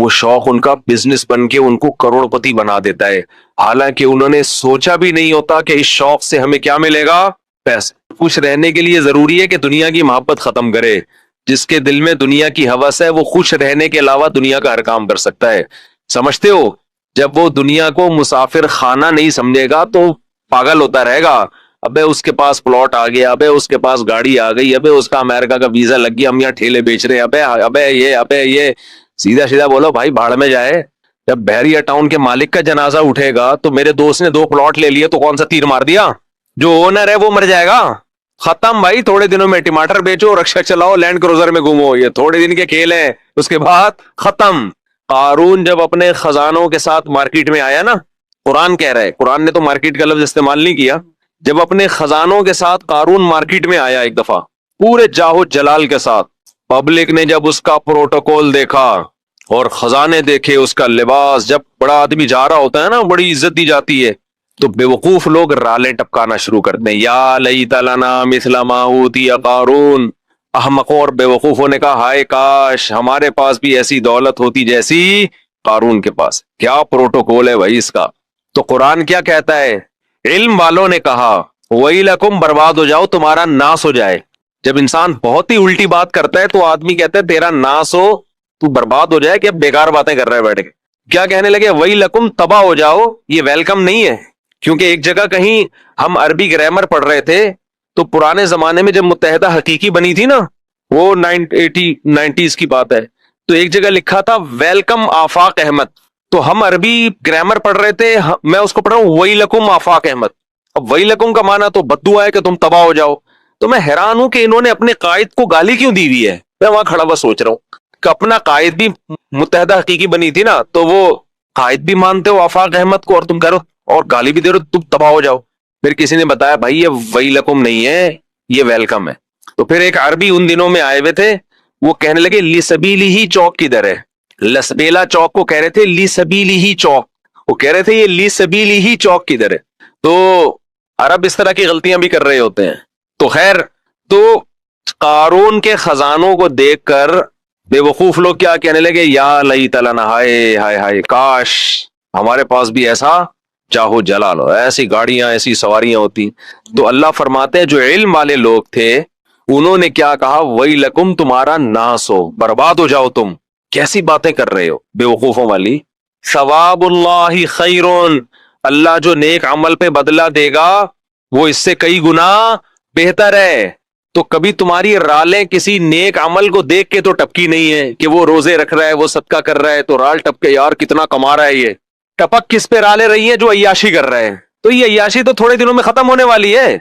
وہ شوق ان کا بزنس بن کے ان کو کروڑپتی بنا دیتا ہے، حالانکہ انہوں نے سوچا بھی نہیں ہوتا کہ اس شوق سے ہمیں کیا ملے گا، پیسے۔ خوش رہنے کے لیے ضروری ہے کہ دنیا کی محبت ختم کرے۔ جس کے دل میں دنیا کی ہوس ہے وہ خوش رہنے کے علاوہ دنیا کا ہر کام کر سکتا ہے، سمجھتے ہو؟ جب وہ دنیا کو مسافر خانہ نہیں سمجھے گا تو پاگل ہوتا رہے گا، ابے اس کے پاس پلاٹ آ گیا، ابے اس کے پاس گاڑی آ گئی، ابے اس کا امریکہ کا ویزا لگ گیا، ہم یہاں ٹھیلے بیچ رہے ہیں، ابے یہ سیدھا سیدھا بولو بھائی بھاڑ میں جائے۔ جب بحریہ ٹاؤن کے مالک کا جنازہ اٹھے گا تو میرے دوست نے 2 پلاٹ لے لیے تو کون سا تیر مار دیا؟ جو اونر ہے وہ مر جائے گا، ختم بھائی۔ تھوڑے دنوں میں ٹماٹر بیچو، رکشا چلاؤ، لینڈ کروزر میں گھومو، یہ تھوڑے دن کے کھیل ہیں، اس کے بعد ختم۔ قارون جب اپنے خزانوں کے ساتھ مارکیٹ میں آیا نا، قرآن کہہ رہا ہے، قرآن نے تو مارکیٹ کا لفظ استعمال نہیں کیا، جب اپنے خزانوں کے ساتھ قارون مارکیٹ میں آیا ایک دفعہ پورے جاہو جلال کے ساتھ، پبلک نے جب اس کا پروٹوکول دیکھا اور خزانے دیکھے، اس کا لباس، جب بڑا آدمی جا رہا ہوتا ہے نا بڑی عزت دی جاتی ہے، تو بے وقوف لوگ رالیں ٹپکانا شروع کرتے ہیں، یا لیت لنا مثل ما اوتی قارون۔ احمقوں اور بے وقوفوں نے کہا ہائے کاش ہمارے پاس بھی ایسی دولت ہوتی جیسی قارون کے پاس۔ کیا پروٹوکول ہے بھائی اس کا۔ تو قرآن کیا کہتا ہے؟ علم والوں نے کہا وَيْلَكُمْ، برباد ہو جاؤ، تمہارا ناس ہو جائے۔ جب انسان بہت ہی الٹی بات کرتا ہے تو آدمی کہتا ہے تیرا ناس ہو، تو برباد ہو جائے، کہ اب بیکار باتیں کر رہا ہے بیٹھ کے۔ کیا کہنے لگے؟ وَيْلَكُمْ، تباہ ہو جاؤ۔ یہ ویلکم نہیں ہے، کیونکہ ایک جگہ کہیں ہم عربی گرامر پڑھ رہے تھے تو پرانے زمانے میں جب متحدہ حقیقی بنی تھی نا، وہ 90s کی بات ہے، تو ایک جگہ لکھا تھا ویلکم آفاق احمد، تو ہم عربی گرامر پڑھ رہے تھے، میں اس کو پڑھ رہا ہوں وَيْلَكُمْ آفاق احمد۔ اب وَيْلَكُمْ کا معنی تو بددعا ہے کہ تم تباہ ہو جاؤ۔ تو میں حیران ہوں کہ انہوں نے اپنے قائد کو گالی کیوں دی ہوئی ہے۔ میں وہاں کھڑا ہوا سوچ رہا ہوں کہ اپنا قائد بھی متحدہ حقیقی بنی تھی نا، تو وہ قائد بھی مانتے ہو آفاق احمد کو، اور تم کہہ رہے ہو اور گالی بھی دے رہے ہو تم تباہ ہو جاؤ۔ پھر کسی نے بتایا بھائی یہ وَيْلَكُمْ نہیں ہے، یہ ویلکم ہے۔ تو پھر ایک عربی ان دنوں میں آئے ہوئے تھے، وہ کہنے لگے لِسَبِيلِهِ چوک کدھر ہے؟ لسبیلا چوک کو کہہ رہے تھے لِسَبِيلِهِ چوک، وہ کہہ رہے تھے یہ لِسَبِيلِهِ چوک کدھر ہے؟ تو عرب اس طرح کی غلطیاں بھی کر رہے ہوتے ہیں۔ تو خیر، تو قارون کے خزانوں کو دیکھ کر بے وقوف لوگ کیا کہنے لگے؟ یا لیت لنا، ہائے ہائے ہائے، کاش ہمارے پاس بھی ایسا چاہو جلال ہو، ایسی گاڑیاں، ایسی سواریاں ہوتی۔ تو اللہ فرماتے ہیں جو علم والے لوگ تھے انہوں نے کیا کہا؟ وَيْلَكُمْ، تمہارا ناس ہو، برباد ہو جاؤ تم۔ کیسی باتیں کر رہے ہو بے وقوفوں والی۔ ثواب اللہ خیرون، اللہ جو نیک عمل پہ بدلہ دے گا وہ اس سے کئی گنا بہتر ہے۔ تو کبھی تمہاری رالیں کسی نیک عمل کو دیکھ کے تو ٹپکی نہیں ہے کہ وہ روزے رکھ رہا ہے، وہ صدقہ کر رہا ہے تو رال ٹپ کے یار کتنا کما رہا ہے۔ یہ ٹپک کس پہ رالیں رہی ہیں؟ جو عیاشی کر رہے ہیں۔ تو یہ عیاشی تو تھوڑے دنوں میں ختم ہونے والی ہے۔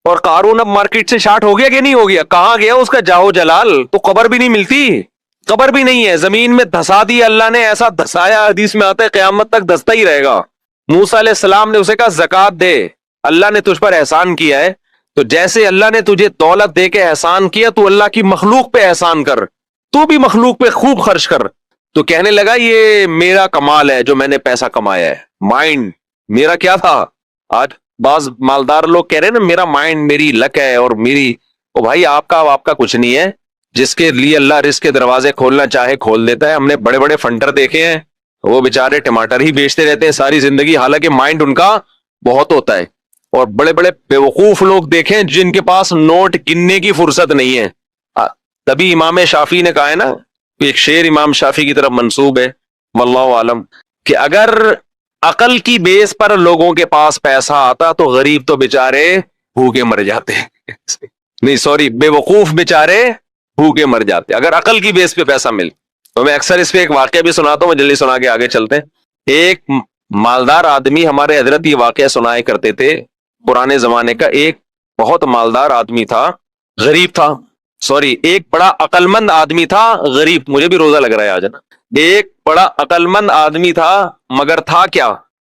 اور قارون اب مارکیٹ سے شارٹ ہو گیا کہ نہیں ہو گیا؟ کہاں گیا اس کا جاہو جلال؟ تو قبر بھی نہیں ملتی، قبر بھی نہیں ہے، زمین میں دھسا دیا اللہ نے، ایسا دھسایا حدیث میں آتا ہے قیامت تک دھستا ہی رہے گا۔ موسیٰ علیہ السلام نے اسے کہا زکوٰۃ دے، اللہ نے تجھ پر احسان کیا ہے، تو جیسے اللہ نے تجھے دولت دے کے احسان کیا تو اللہ کی مخلوق پہ احسان کر، تو بھی مخلوق پہ خوب خرچ کر۔ تو کہنے لگا یہ میرا کمال ہے جو میں نے پیسہ کمایا ہے، مائنڈ میرا کیا تھا۔ آج بعض مالدار لوگ کہہ رہے ہیں نا میرا مائنڈ، میری لک ہے اور میری، او بھائی آپ کا کچھ نہیں ہے۔ جس کے لیے اللہ رزق کے دروازے کھولنا چاہے کھول دیتا ہے۔ ہم نے بڑے بڑے فنڈر دیکھے ہیں، وہ بےچارے ٹماٹر ہی بیچتے رہتے ہیں ساری زندگی، حالانکہ مائنڈ ان کا بہت ہوتا ہے۔ اور بڑے بڑے بیوقوف لوگ دیکھیں جن کے پاس نوٹ گننے کی فرصت نہیں ہے۔ تبھی امام شافعی نے کہا ہے نا، ایک شعر امام شافعی کی طرف منسوب ہے واللہ عالم، کہ اگر عقل کی بیس پر لوگوں کے پاس پیسہ آتا تو غریب تو بےچارے بھوکے مر جاتے نہیں سوری، بے وقوف بےچارے بھوکے مر جاتے اگر عقل کی بیس پہ پیسہ مل۔ تو میں اکثر اس پہ ایک واقعہ بھی سناتا ہوں، جلدی سنا کے آگے چلتے ہیں۔ ایک مالدار آدمی، ہمارے حضرت یہ واقعہ سنائے کرتے تھے پرانے زمانے کا، ایک بہت مالدار آدمی تھا، غریب تھا، سوری ایک بڑا عقل مند آدمی تھا، غریب، مجھے بھی روزہ لگ رہا ہے آج نا۔ ایک بڑا عقل مند آدمی تھا مگر تھا کیا؟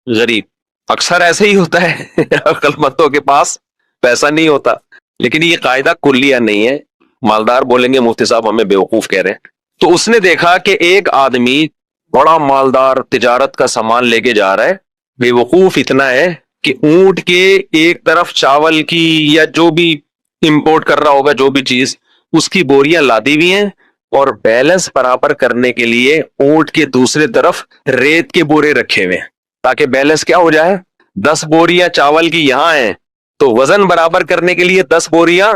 غریب۔ اکثر ایسے ہی ہوتا ہے عقل مندوں کے پاس پیسہ نہیں ہوتا، لیکن یہ قاعدہ کلیہ نہیں ہے۔ مالدار بولیں گے مفتی صاحب ہمیں بیوقوف کہہ رہے ہیں۔ تو اس نے دیکھا کہ ایک آدمی بڑا مالدار تجارت کا سامان لے کے جا رہا ہے، بیوقوف اتنا ہے کہ اونٹ کے ایک طرف چاول کی یا جو بھی امپورٹ کر رہا ہوگا جو بھی چیز، اس کی بوریاں لادی ہوئی ہیں، اور بیلنس برابر کرنے کے لیے اونٹ کے دوسرے طرف ریت کے بورے رکھے ہوئے ہیں تاکہ بیلنس کیا ہو جائے. 10 بوریاں چاول کی یہاں ہیں تو وزن برابر کرنے کے لیے 10 بوریاں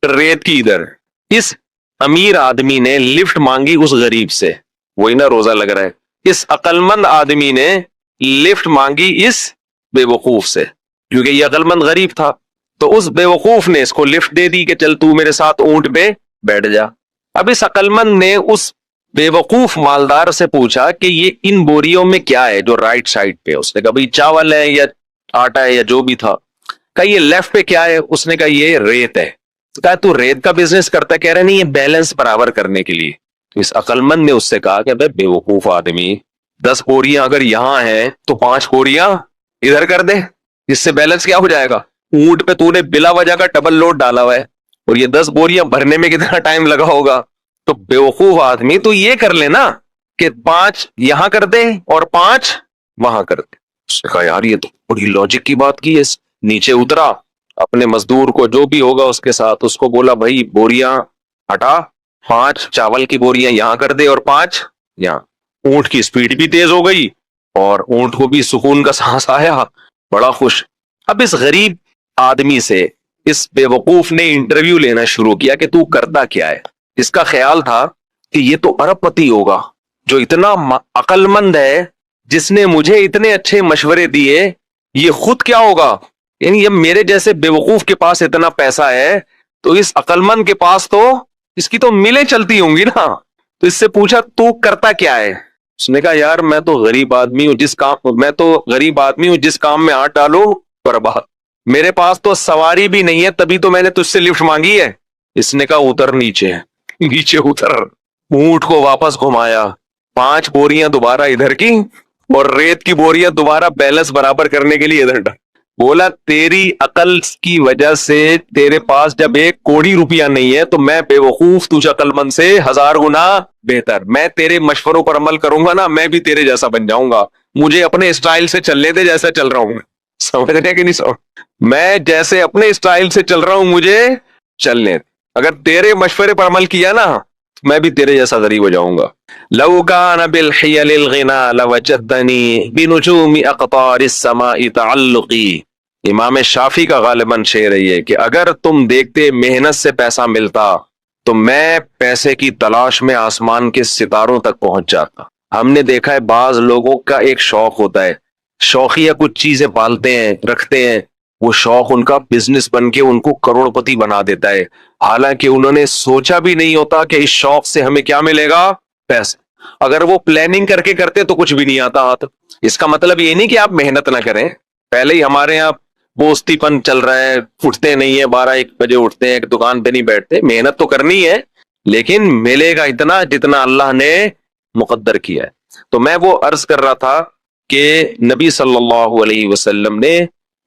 ریت کی ادھر. اس امیر آدمی نے لفٹ مانگی اس غریب سے, وہی نا روزہ لگ رہا ہے. اس عقل مند آدمی نے لفٹ مانگی اس بے وقوف سے, کیونکہ یہ عقل مند غریب تھا. تو اس بے وقوف نے اس کو لفٹ دے دی کہ چل تو میرے ساتھ اونٹ پہ بیٹھ جا. اب اس عقل مند نے اس بے وقوف مالدار سے پوچھا کہ یہ ان بوریوں میں کیا ہے جو رائٹ سائڈ پہ. اس نے کہا بھائی چاول ہے یا آٹا ہے یا جو بھی تھا. کہا یہ لیفٹ پہ کیا ہے؟ اس نے کہا یہ ریت ہے. کہا تو ریت کا بزنس کرتا ہے؟ کہہ رہے نہیں, یہ بیلنس برابر کرنے کے لیے. تو اس عقل مند نے اس سے کہا کہ بے وقوف آدمی, 10 بوریاں اگر یہاں ہیں تو 5 بوریاں ادھر کر دے, اس سے بیلنس کیا ہو جائے گا. اونٹ پہ تو نے بلا وجہ کا ڈبل لوڈ ڈالا ہوا ہے اور یہ 10 بوریاں بھرنے میں کتنا ٹائم لگا ہوگا. تو بے وقوف آدمی تو یہ کر لے نا کہ 5 یہاں کر دے اور 5 وہاں کر دے. اس نے کہا یار یہ تو بڑی لاجک کی بات کی ہے. نیچے اترا, اپنے مزدور کو جو بھی ہوگا اس کے ساتھ اس کو بولا بھائی بوریاں ہٹا, 5 چاول کی بوریاں یہاں کر دے اور 5 یہاں. اونٹ کی سپیڈ بھی تیز ہو گئی اور اونٹ کو بھی سکون کا سانس آیا, بڑا خوش. اب اس غریب آدمی سے اس بے وقوف نے انٹرویو لینا شروع کیا کہ تو کرتا کیا ہے. اس کا خیال تھا کہ یہ تو ارب پتی ہوگا جو اتنا عقل مند ہے, جس نے مجھے اتنے اچھے مشورے دیے. یہ خود کیا ہوگا, یعنی اب میرے جیسے بے وقوف کے پاس اتنا پیسہ ہے تو اس عقل مند کے پاس تو اس کی تو ملیں چلتی ہوں گی نا. تو اس سے پوچھا تو کرتا کیا ہے. اس نے کہا یار میں تو غریب آدمی ہوں, جس کام میں ہاتھ ڈالو برباد. میرے پاس تو سواری بھی نہیں ہے, تبھی تو میں نے تجھ سے لفٹ مانگی ہے. اس نے کہا اتر نیچے. نیچے اتر, اونٹ کو واپس گھمایا, 5 بوریاں دوبارہ ادھر کی اور ریت کی بوریاں دوبارہ بیلنس برابر کرنے کے لیے ادھر ڈال. بولا تیری عقل کی وجہ سے تیرے پاس جب 1 کوڑی روپیہ نہیں ہے تو میں بے وقوف تجھ عقل مند سے 1000 گنا بہتر. میں تیرے مشوروں پر عمل کروں گا نا, میں بھی تیرے جیسا بن جاؤں گا. مجھے اپنے اسٹائل سے چلنے دے جیسا چل رہا ہوں. سمجھ رہے کہ نہیں سمجھ, میں جیسے اپنے اسٹائل سے چل رہا ہوں مجھے چلنے. اگر تیرے مشورے پر عمل کیا نا میں بھی تیرے جیسا غریب ہو جاؤں گا. لو کان بالحیل الغنا لوجدنی بنجوم اقطار السماء تعلقی. امام شافی کا غالباً شعر ہے کہ اگر تم دیکھتے محنت سے پیسہ ملتا تو میں پیسے کی تلاش میں آسمان کے ستاروں تک پہنچ جاتا. ہم نے دیکھا ہے بعض لوگوں کا ایک شوق ہوتا ہے, شوقیہ کچھ چیزیں پالتے ہیں رکھتے ہیں, وہ شوق ان کا بزنس بن کے ان کو کروڑ پتی بنا دیتا ہے, حالانکہ انہوں نے سوچا بھی نہیں ہوتا کہ اس شوق سے ہمیں کیا ملے گا, پیسے. اگر وہ پلاننگ کر کے کرتے تو کچھ بھی نہیں آتا ہاتھ. اس کا مطلب یہ نہیں کہ آپ محنت نہ کریں. پہلے ہی ہمارے یہاں بوستی پن چل رہا ہے, اٹھتے نہیں ہے, 12-1 بجے اٹھتے ہیں, ایک دکان پہ نہیں بیٹھتے. محنت تو کرنی ہے لیکن ملے گا اتنا جتنا اللہ نے مقدر کیا ہے. تو میں وہ عرض کر رہا تھا کہ نبی صلی اللہ علیہ وسلم نے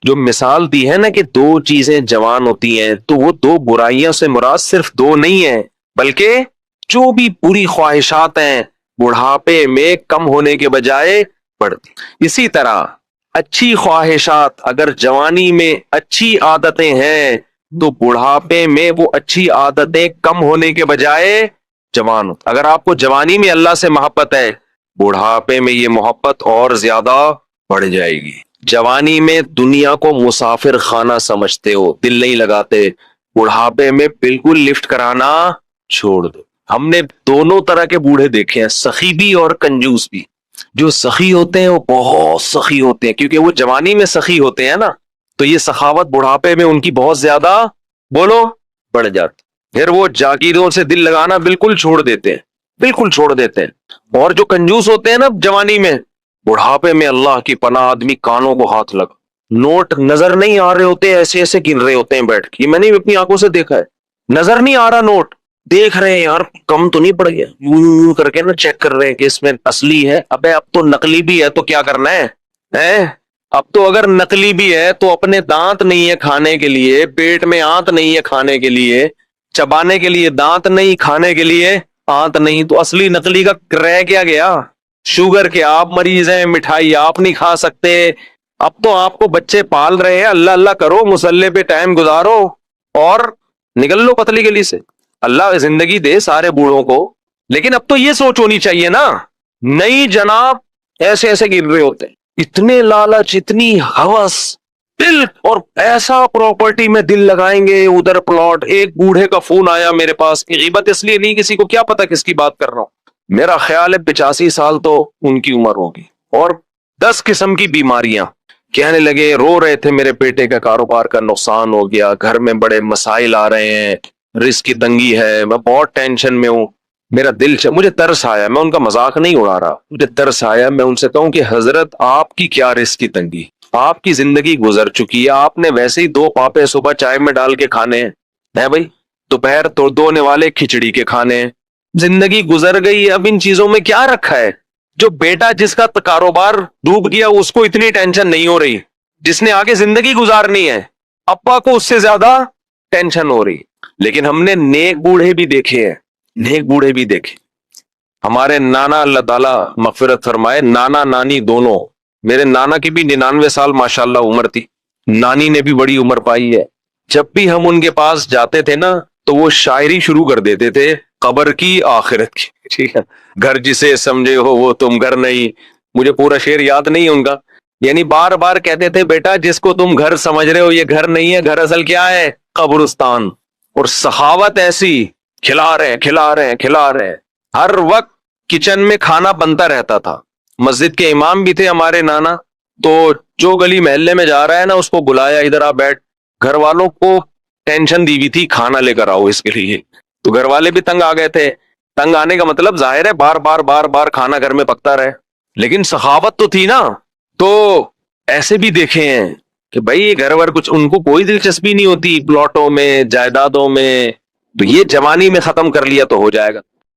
جو مثال دی ہے نا کہ 2 چیزیں جوان ہوتی ہیں, تو وہ 2 برائیاں سے مراد صرف 2 نہیں ہیں, بلکہ جو بھی بری خواہشات ہیں بڑھاپے میں کم ہونے کے بجائے بڑھتی. اسی طرح اچھی خواہشات اگر جوانی میں اچھی عادتیں ہیں تو بڑھاپے میں وہ اچھی عادتیں کم ہونے کے بجائے جوان ہوتی. اگر آپ کو جوانی میں اللہ سے محبت ہے, بڑھاپے میں یہ محبت اور زیادہ بڑھ جائے گی. جوانی میں دنیا کو مسافر خانہ سمجھتے ہو, دل نہیں لگاتے, بڑھاپے میں بالکل لفٹ کرانا چھوڑ دو. ہم نے دونوں طرح کے بوڑھے دیکھے ہیں, سخی بھی اور کنجوس بھی. جو سخی ہوتے ہیں وہ بہت سخی ہوتے ہیں کیونکہ وہ جوانی میں سخی ہوتے ہیں نا, تو یہ سخاوت بڑھاپے میں ان کی بہت زیادہ بولو بڑھ جاتی. پھر وہ جاگیروں سے دل لگانا بالکل چھوڑ دیتے ہیں, بالکل چھوڑ دیتے ہیں. اور جو کنجوس ہوتے ہیں نا جوانی میں, بڑھاپے میں اللہ کی پناہ آدمی کانوں کو ہاتھ لگا, نوٹ نظر نہیں آ رہے ہوتے, ایسے ایسے گن رہے ہوتے ہیں بیٹھ کے. میں نے اپنی آنکھوں سے دیکھا ہے, نظر نہیں آ رہا نوٹ, دیکھ رہے ہیں یار کم تو نہیں پڑ گیا, یوں کر کے نا چیک کر رہے ہیں کہ اس میں اصلی ہے. ابے اب تو نقلی بھی ہے تو کیا کرنا ہے, اب تو اگر نقلی بھی ہے تو اپنے دانت نہیں ہے کھانے کے لیے, پیٹ میں آنت نہیں ہے کھانے کے لیے, چبانے کے لیے دانت نہیں, کھانے کے لیے آنت نہیں, تو اصلی نقلی کا رہ کیا گیا. شوگر کے آپ مریض ہیں, مٹھائی آپ نہیں کھا سکتے. اب تو آپ کو بچے پال رہے ہیں, اللہ اللہ کرو, مصلے پہ ٹائم گزارو اور نکل لو پتلی گلی سے. اللہ زندگی دے سارے بوڑھوں کو, لیکن اب تو یہ سوچ ہونی چاہیے نا. نہیں جناب, ایسے ایسے گر رہے ہوتے ہیں, اتنے لالچ, اتنی ہوس, دل اور ایسا پراپرٹی میں دل لگائیں گے, ادھر پلاٹ. ایک بوڑھے کا فون آیا میرے پاس, غیبت اس لیے نہیں, کسی کو کیا پتا کس کی بات کر رہا ہوں, میرا خیال ہے 85 سال تو ان کی عمر ہوگی, اور 10 قسم کی بیماریاں. کہنے لگے, رو رہے تھے, میرے بیٹے کا کاروبار کا نقصان ہو گیا, گھر میں بڑے مسائل آ رہے ہیں, رزق کی تنگی ہے, میں بہت ٹینشن میں ہوں. میرا مجھے ترس آیا, میں ان کا مذاق نہیں اڑا رہا, مجھے ترس آیا. میں ان سے کہوں کہ حضرت آپ کی کیا رزق کی تنگی, آپ کی زندگی گزر چکی ہے, آپ نے ویسے ہی 2 پاپے صبح چائے میں ڈال کے کھانے ہیں بھائی, دوپہر تو دھونے والے کھچڑی کے کھانے ہیں, زندگی گزر گئی. اب ان چیزوں میں کیا رکھا ہے؟ جو بیٹا جس کا کاروبار ڈوب گیا اس کو اتنی ٹینشن نہیں ہو رہی, جس نے آگے زندگی گزارنی ہے ابا کو اس سے زیادہ ٹینشن ہو رہی. لیکن ہم نے نیک بوڑھے بھی دیکھے ہیں, نیک بوڑھے بھی دیکھے. ہمارے نانا, اللہ تعالیٰ مغفرت فرمائے, نانا نانی دونوں, میرے نانا کی بھی 99 سال ماشاءاللہ عمر تھی, نانی نے بھی بڑی عمر پائی ہے. جب بھی ہم ان کے پاس جاتے تھے نا تو وہ شاعری شروع کر دیتے تھے, قبر کی, آخرت کی. ٹھیک ہے, گھر جسے سمجھے ہو وہ تم گھر نہیں. مجھے پورا شعر یاد نہیں ان کا, یعنی بار بار کہتے تھے, بیٹا جس کو تم گھر سمجھ رہے ہو یہ گھر نہیں ہے, گھر اصل کیا ہے, قبرستان. اور سخاوت ایسی, کھلا رہے ہیں کھلا رہے ہیں کھلا رہے ہیں, ہر وقت کچن میں کھانا بنتا رہتا تھا. مسجد کے امام بھی تھے ہمارے نانا, تو جو گلی محلے میں جا رہا ہے نا اس کو بلایا, ادھر آ بیٹھ. گھر والوں کو ٹینشن دی ہوئی تھی, کھانا لے کر آؤ اس کے لیے, تو گھر والے بھی تنگ آ گئے تھے. تنگ آنے کا مطلب ظاہر ہے بار بار بار بار کھانا گھر میں پکتا رہے, لیکن سخاوت تو تھی نا. تو ایسے بھی دیکھے ہیں کہ بھائی گھر ور کچھ ان کو کوئی دلچسپی نہیں ہوتی پلاٹوں میں, جائیدادوں میں, تو یہ جوانی میں ختم کر لیا تو ہو جائے گا.